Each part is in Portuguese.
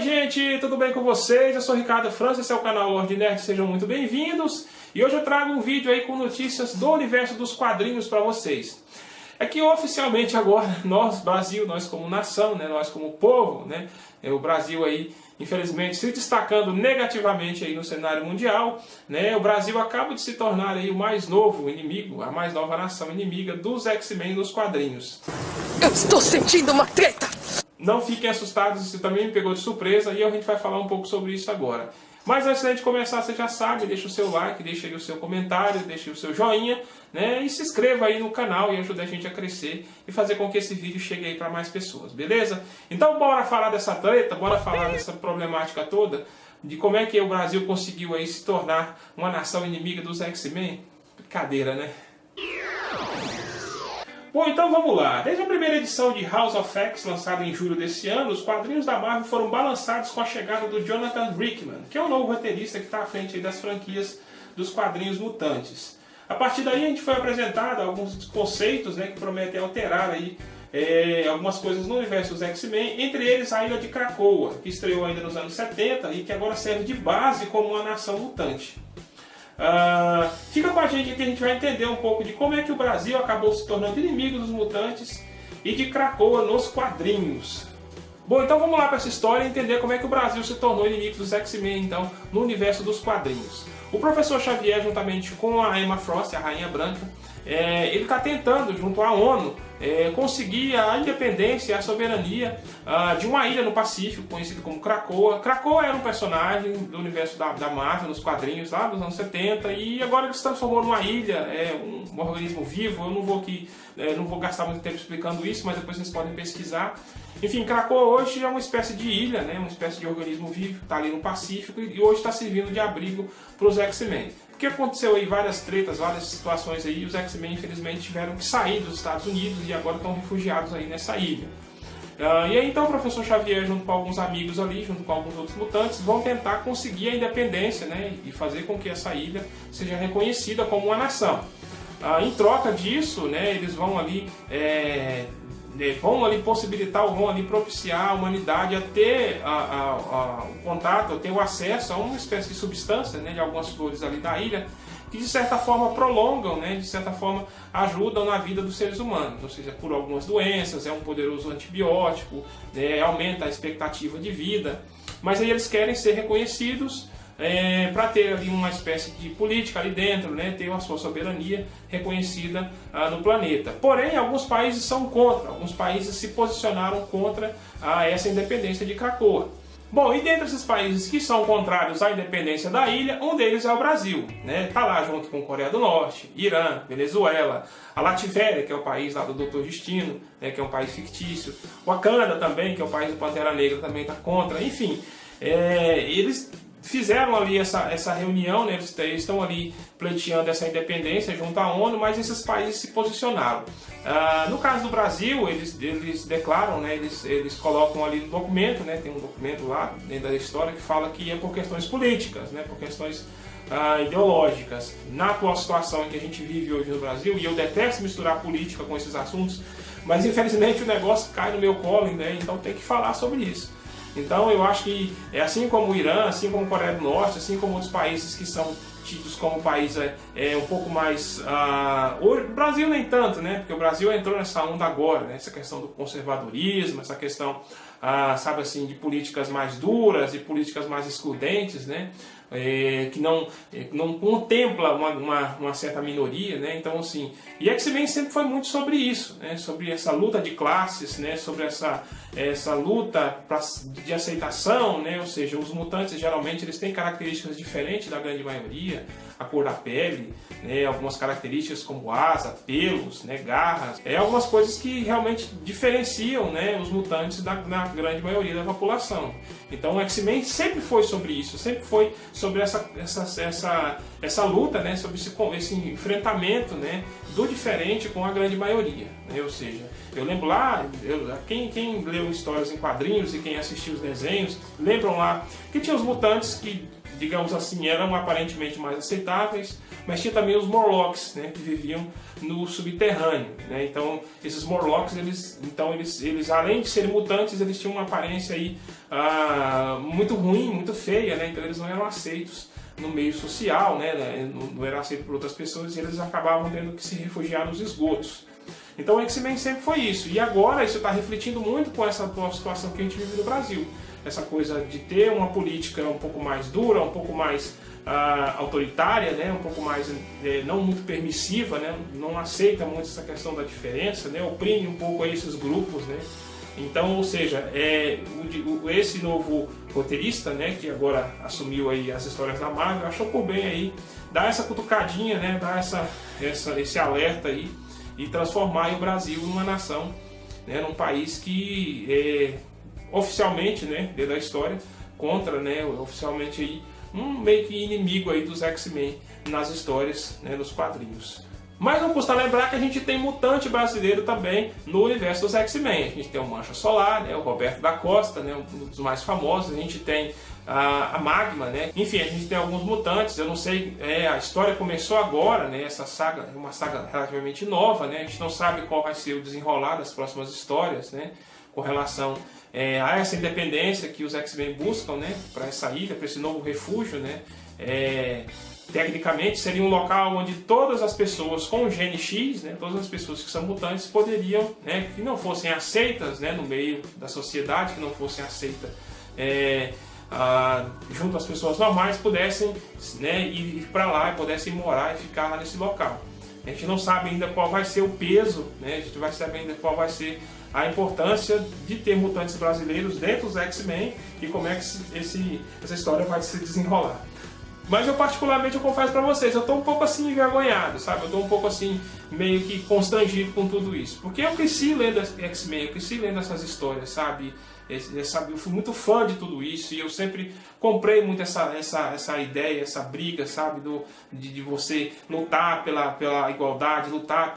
gente, tudo bem com vocês? Eu sou Ricardo França, esse é o canal Lord Nerd, sejam muito bem-vindos. E hoje eu trago um vídeo aí com notícias do universo dos quadrinhos para vocês. É que oficialmente agora, nós, Brasil, nós como nação, né, nós como povo, né, o Brasil aí, infelizmente, se destacando negativamente aí no cenário mundial, né, o Brasil acaba de se tornar aí o mais novo inimigo, a mais nova nação inimiga dos X-Men nos quadrinhos. Eu estou sentindo uma treta! Não fiquem assustados, isso também me pegou de surpresa e a gente vai falar um pouco sobre isso agora. Mas antes da gente começar, você já sabe, deixa o seu like, deixa aí o seu comentário, deixa aí o seu joinha, né? E se inscreva aí no canal e ajude a gente a crescer e fazer com que esse vídeo chegue aí para mais pessoas, beleza? Então bora falar dessa treta, bora falar dessa problemática toda, de como é que o Brasil conseguiu aí se tornar uma nação inimiga dos X-Men. Brincadeira, né? Bom, então vamos lá. Desde a primeira edição de House of X, lançada em julho desse ano, os quadrinhos da Marvel foram balançados com a chegada do Jonathan Hickman, que é o novo roteirista que está à frente aí das franquias dos quadrinhos mutantes. A partir daí a gente foi apresentado alguns conceitos, né, que prometem alterar aí, algumas coisas no universo dos X-Men, entre eles a Ilha de Krakoa, que estreou ainda nos anos 70 e que agora serve de base como uma nação mutante. Fica com a gente aqui, a gente vai entender um pouco de como é que o Brasil acabou se tornando inimigo dos mutantes e de Krakoa nos quadrinhos. Bom, então vamos lá para essa história e entender como é que o Brasil se tornou inimigo dos X-Men então, no universo dos quadrinhos. O Professor Xavier, juntamente com a Emma Frost, a Rainha Branca, ele está tentando, junto à ONU, conseguir a independência e a soberania de uma ilha no Pacífico, conhecida como Krakoa. Krakoa era um personagem do universo da Marvel, nos quadrinhos, lá dos anos 70, e agora ele se transformou numa ilha, um organismo vivo. Eu não vou aqui, não vou gastar muito tempo explicando isso, mas depois vocês podem pesquisar. Enfim, Krakoa hoje é uma espécie de ilha, né, uma espécie de organismo vivo, está ali no Pacífico, e hoje está servindo de abrigo para os X-Men. Porque aconteceu aí várias tretas, várias situações aí, e os X-Men infelizmente tiveram que sair dos Estados Unidos e agora estão refugiados aí nessa ilha. E aí então o Professor Xavier, junto com alguns amigos ali, junto com alguns outros mutantes, vão tentar conseguir a independência, né, e fazer com que essa ilha seja reconhecida como uma nação. Em troca disso, né, eles vão ali possibilitar, vão ali propiciar a humanidade a ter o contato, a ter o acesso a uma espécie de substância, né, de algumas flores ali da ilha, que de certa forma prolongam, né, de certa forma ajudam na vida dos seres humanos, ou seja, por algumas doenças, é um poderoso antibiótico, né, aumenta a expectativa de vida, mas aí eles querem ser reconhecidos para ter ali uma espécie de política ali dentro, né, ter a sua soberania reconhecida no planeta. Porém, alguns países são contra, alguns países se posicionaram contra essa independência de Krakoa. Bom, e dentre esses países que são contrários à independência da ilha, um deles é o Brasil, né? Tá lá junto com Coreia do Norte, Irã, Venezuela, a Lativéria, que é o país lá do Dr. Destino, né, que é um país fictício, o Wakanda também, que é o país do Pantera Negra, também está contra, enfim, eles fizeram ali essa reunião, né? Eles estão ali pleiteando essa independência junto à ONU, mas esses países se posicionaram. No caso do Brasil, eles declaram, né? Eles colocam ali no documento, né? Tem um documento lá dentro da história que fala que é por questões políticas, né? Por questões ideológicas. Na atual situação em que a gente vive hoje no Brasil, e eu detesto misturar política com esses assuntos, mas infelizmente o negócio cai no meu colo, né? Então tem que falar sobre isso. Então eu acho que assim como o Irã, assim como a Coreia do Norte, assim como outros países que são tidos como país um pouco mais... o Brasil nem tanto, né? Porque o Brasil entrou nessa onda agora, né? Essa questão do conservadorismo, essa questão, sabe assim, de políticas mais duras e políticas mais excludentes, né? Que não contempla uma certa minoria, né? Então assim, e X-Men sempre foi muito sobre isso, né? Sobre essa luta de classes, né? Sobre essa luta de aceitação, né? Ou seja, os mutantes geralmente eles têm características diferentes da grande maioria, a cor da pele, né? Algumas características como asa, pelos, né? Garras, algumas coisas que realmente diferenciam, né? Os mutantes da grande maioria da população. Então o X-Men sempre foi sobre isso, sempre foi sobre essa luta, né, sobre esse enfrentamento, né, do diferente com a grande maioria, né? Ou seja, eu lembro lá, quem leu histórias em quadrinhos e quem assistiu os desenhos, lembram lá que tinha os mutantes que digamos assim, eram aparentemente mais aceitáveis, mas tinha também os Morlocks, né, que viviam no subterrâneo, né? Então esses Morlocks, eles além de serem mutantes, eles tinham uma aparência aí muito ruim, muito feia, né? Então eles não eram aceitos no meio social, né? Não eram aceitos por outras pessoas, e eles acabavam tendo que se refugiar nos esgotos. Então o X-Men sempre foi isso, e agora isso está refletindo muito com essa situação que a gente vive no Brasil. Essa coisa de ter uma política um pouco mais dura, um pouco mais autoritária, né? Um pouco mais não muito permissiva, né? Não aceita muito essa questão da diferença, né? Oprime um pouco aí esses grupos, né? Então, ou seja, esse novo roteirista, né, que agora assumiu aí as histórias da Marvel, achou por bem aí dar essa cutucadinha, né? Dar esse alerta aí e transformar aí o Brasil numa nação, né? Num país que oficialmente, né, dentro da história, contra, né, oficialmente aí, meio que inimigo aí dos X-Men nas histórias, né, nos quadrinhos. Mas não custa lembrar que a gente tem mutante brasileiro também no universo dos X-Men. A gente tem o Mancha Solar, né, o Roberto da Costa, né, um dos mais famosos. A gente tem a Magma, né? Enfim, a gente tem alguns mutantes. Eu não sei, a história começou agora, né? Essa saga é uma saga relativamente nova, né? A gente não sabe qual vai ser o desenrolar das próximas histórias, né? Com relação a essa independência que os X-Men buscam, né? Para essa ilha, para esse novo refúgio, né? Tecnicamente seria um local onde todas as pessoas com o gene X, né, todas as pessoas que são mutantes poderiam, né, que não fossem aceitas, né, no meio da sociedade, que não fossem aceitas junto às pessoas normais, pudessem, né, ir para lá e pudessem morar e ficar lá nesse local. A gente não sabe ainda qual vai ser o peso, né, a gente vai saber ainda qual vai ser a importância de ter mutantes brasileiros dentro dos X-Men e como é que essa história vai se desenrolar. Mas eu particularmente, eu confesso pra vocês, eu tô um pouco assim envergonhado, sabe? Eu tô um pouco assim, meio que constrangido com tudo isso. Porque eu cresci lendo X-Men, eu cresci lendo essas histórias, sabe? Eu fui muito fã de tudo isso e eu sempre comprei muito essa ideia, essa briga, sabe? De você lutar pela igualdade, lutar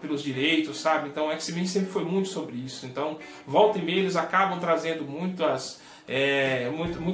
pelos direitos, sabe? Então o X-Men sempre foi muito sobre isso. Então, volta e meia, eles acabam trazendo muitas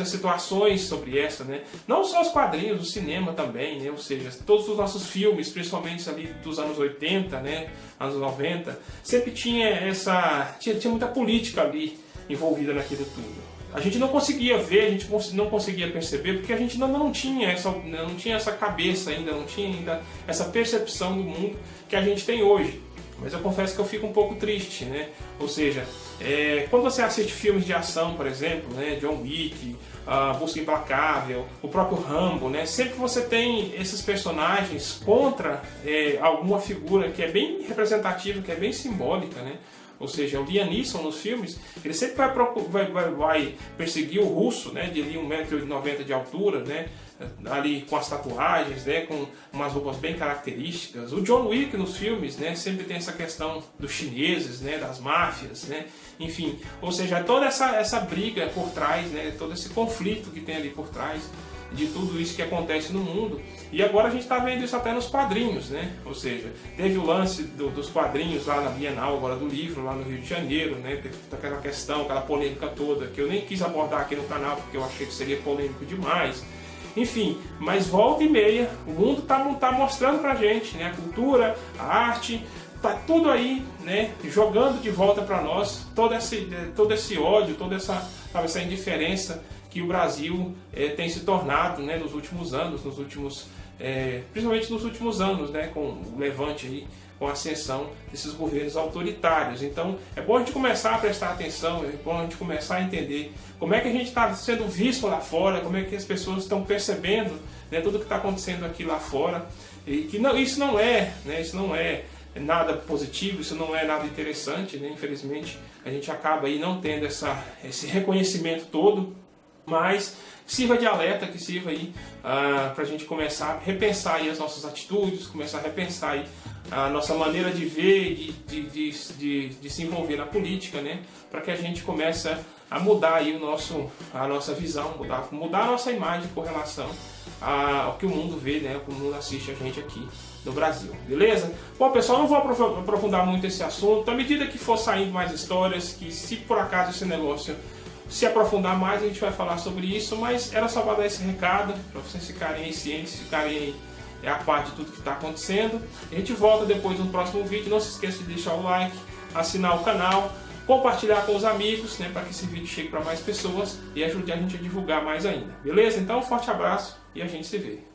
situações sobre essa, né? Não só os quadrinhos, o cinema também, né? Ou seja, todos os nossos filmes, principalmente ali dos anos 80, né? Anos 90, sempre tinha muita política ali envolvida naquilo tudo. A gente não conseguia ver, a gente não conseguia perceber, porque a gente não tinha essa cabeça ainda, não tinha ainda essa percepção do mundo que a gente tem hoje. Mas eu confesso que eu fico um pouco triste, né? Ou seja, quando você assiste filmes de ação, por exemplo, né? John Wick, Busca Implacável, o próprio Rambo, né? Sempre você tem esses personagens contra alguma figura que é bem representativa, que é bem simbólica, né? Ou seja, o Liam Neeson nos filmes, ele sempre vai perseguir o russo, né, de ali 1,90 m de altura, né, ali com as tatuagens, né, com umas roupas bem características. O John Wick nos filmes, né, sempre tem essa questão dos chineses, né, das máfias, né, enfim. Ou seja, toda essa briga por trás, né, todo esse conflito que tem ali por trás de tudo isso que acontece no mundo. E agora a gente está vendo isso até nos quadrinhos, né? Ou seja, teve o lance dos quadrinhos lá na Bienal agora do livro, lá no Rio de Janeiro, né? Teve aquela questão, aquela polêmica toda, que eu nem quis abordar aqui no canal, porque eu achei que seria polêmico demais. Enfim, mas volta e meia, o mundo tá mostrando pra gente, né? A cultura, a arte, tá tudo aí, né? Jogando de volta para nós todo esse ódio, toda essa indiferença que o Brasil tem se tornado, né, nos últimos anos, principalmente nos últimos anos, né, com o levante aí, com a ascensão desses governos autoritários. Então é bom a gente começar a prestar atenção, é bom a gente começar a entender como é que a gente está sendo visto lá fora, como é que as pessoas estão percebendo, né, tudo que está acontecendo aqui lá fora, e que isso não é nada positivo, isso não é nada interessante, né? Infelizmente a gente acaba aí não tendo esse reconhecimento todo. Mas sirva de alerta, que sirva aí para a gente começar a repensar aí as nossas atitudes, começar a repensar aí a nossa maneira de ver, de se envolver na política, né? Para que a gente comece a mudar aí a nossa visão, mudar a nossa imagem com relação ao que o mundo vê, né? Como o mundo assiste a gente aqui no Brasil, beleza? Bom, pessoal, não vou aprofundar muito esse assunto. À medida que for saindo mais histórias, que se por acaso esse negócio se aprofundar mais, a gente vai falar sobre isso, mas era só para dar esse recado, para vocês ficarem cientes, ficarem a par de tudo que está acontecendo. A gente volta depois no próximo vídeo. Não se esqueça de deixar o like, assinar o canal, compartilhar com os amigos, né, para que esse vídeo chegue para mais pessoas e ajude a gente a divulgar mais ainda. Beleza? Então, um forte abraço e a gente se vê.